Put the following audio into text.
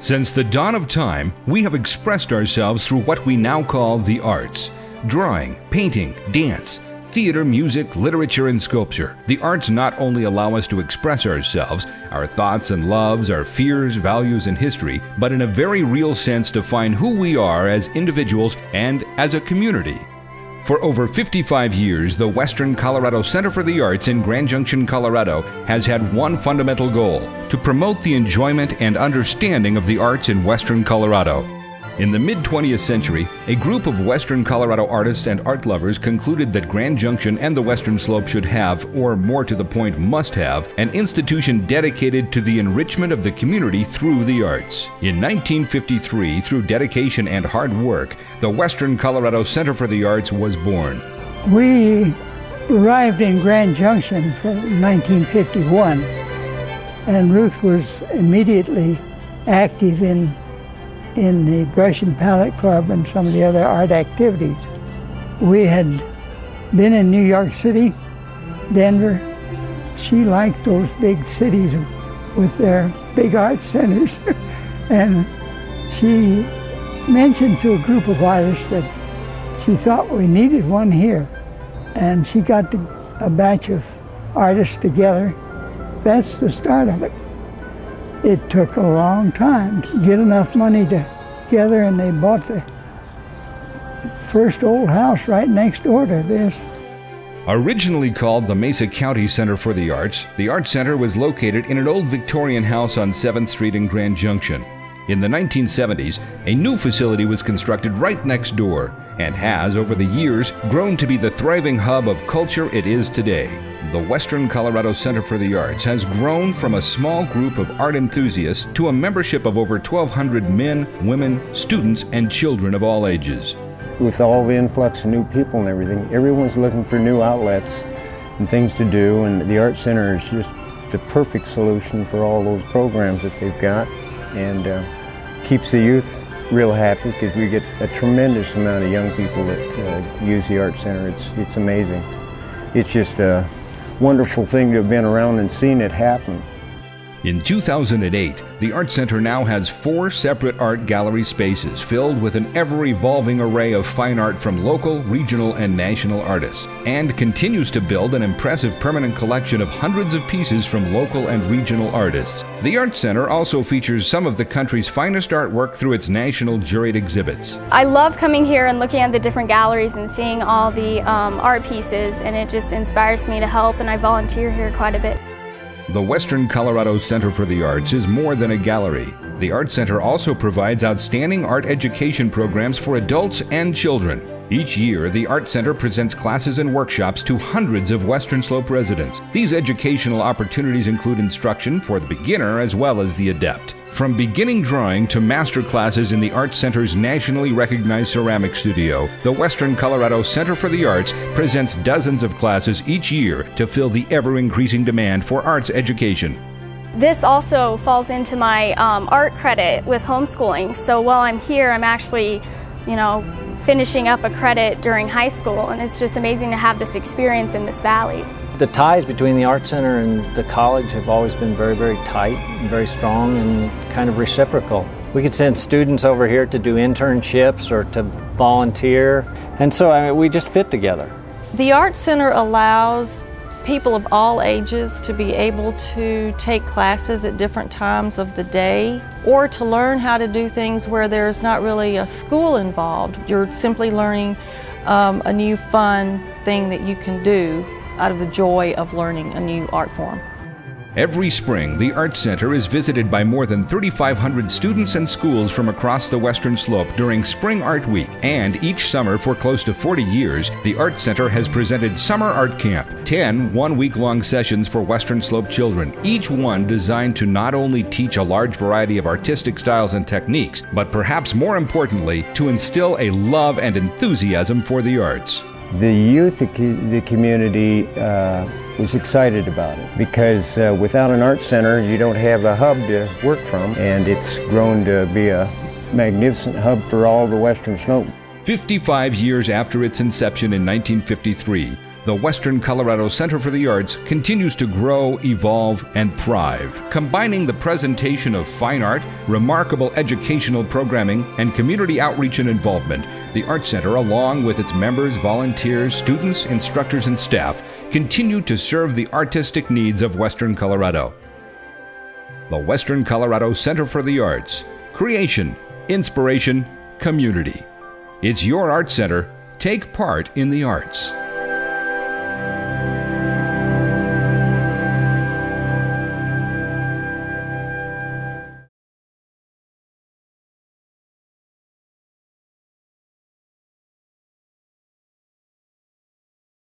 Since the dawn of time, we have expressed ourselves through what we now call the arts. Drawing, painting, dance, theater, music, literature, and sculpture. The arts not only allow us to express ourselves, our thoughts and loves, our fears, values, and history, but in a very real sense define who we are as individuals and as a community. For over 55 years, the Western Colorado Center for the Arts in Grand Junction, Colorado has had one fundamental goal: to promote the enjoyment and understanding of the arts in Western Colorado. In the mid-20th century, a group of Western Colorado artists and art lovers concluded that Grand Junction and the Western Slope should have, or more to the point must have, an institution dedicated to the enrichment of the community through the arts. In 1953, through dedication and hard work, the Western Colorado Center for the Arts was born. We arrived in Grand Junction for 1951, and Ruth was immediately active in the Brush and Palette Club and some of the other art activities. We had been in New York City, Denver. She liked those big cities with their big art centers. And she mentioned to a group of artists that she thought we needed one here. And she got a batch of artists together. That's the start of it. It took a long time to get enough money together, and they bought the first old house right next door to this. Originally called the Mesa County Center for the Arts, the Art Center was located in an old Victorian house on 7th Street in Grand Junction. In the 1970s, a new facility was constructed right next door and has, over the years, grown to be the thriving hub of culture it is today. The Western Colorado Center for the Arts has grown from a small group of art enthusiasts to a membership of over 1,200 men, women, students, and children of all ages. With all the influx of new people and everything, everyone's looking for new outlets and things to do, and the Art Center is just the perfect solution for all those programs that they've got, and keeps the youth real happy because we get a tremendous amount of young people that use the Art Center. It's amazing. It's just a wonderful thing to have been around and seen it happen. In 2008, the Art Center now has 4 separate art gallery spaces filled with an ever-evolving array of fine art from local, regional, and national artists, and continues to build an impressive permanent collection of hundreds of pieces from local and regional artists. The Art Center also features some of the country's finest artwork through its national juried exhibits. I love coming here and looking at the different galleries and seeing all the art pieces, and it just inspires me to help, and I volunteer here quite a bit. The Western Colorado Center for the Arts is more than a gallery. The Art Center also provides outstanding art education programs for adults and children. Each year, the Art Center presents classes and workshops to hundreds of Western Slope residents. These educational opportunities include instruction for the beginner as well as the adept. From beginning drawing to master classes in the Art Center's nationally recognized ceramic studio, the Western Colorado Center for the Arts presents dozens of classes each year to fill the ever-increasing demand for arts education. This also falls into my art credit with homeschooling. So while I'm here, I'm actually, finishing up a credit during high school, and it's just amazing to have this experience in this valley. The ties between the Art Center and the college have always been very, very tight and very strong and kind of reciprocal. We could send students over here to do internships or to volunteer, and so we just fit together. The Art Center allows people of all ages to be able to take classes at different times of the day, or to learn how to do things where there's not really a school involved. You're simply learning a new fun thing that you can do out of the joy of learning a new art form. Every spring, the Art Center is visited by more than 3,500 students and schools from across the Western Slope during Spring Art Week. And each summer for close to 40 years, the Art Center has presented Summer Art Camp, 10 one-week-long sessions for Western Slope children, each one designed to not only teach a large variety of artistic styles and techniques, but perhaps more importantly, to instill a love and enthusiasm for the arts. The youth, the community was excited about it because without an art center, you don't have a hub to work from, and it's grown to be a magnificent hub for all the Western Slope. 55 years after its inception in 1953, the Western Colorado Center for the Arts continues to grow, evolve, and thrive, combining the presentation of fine art, remarkable educational programming, and community outreach and involvement. The Arts Center, along with its members, volunteers, students, instructors, and staff, continue to serve the artistic needs of Western Colorado. The Western Colorado Center for the Arts. Creation, inspiration, community. It's your art center. Take part in the arts.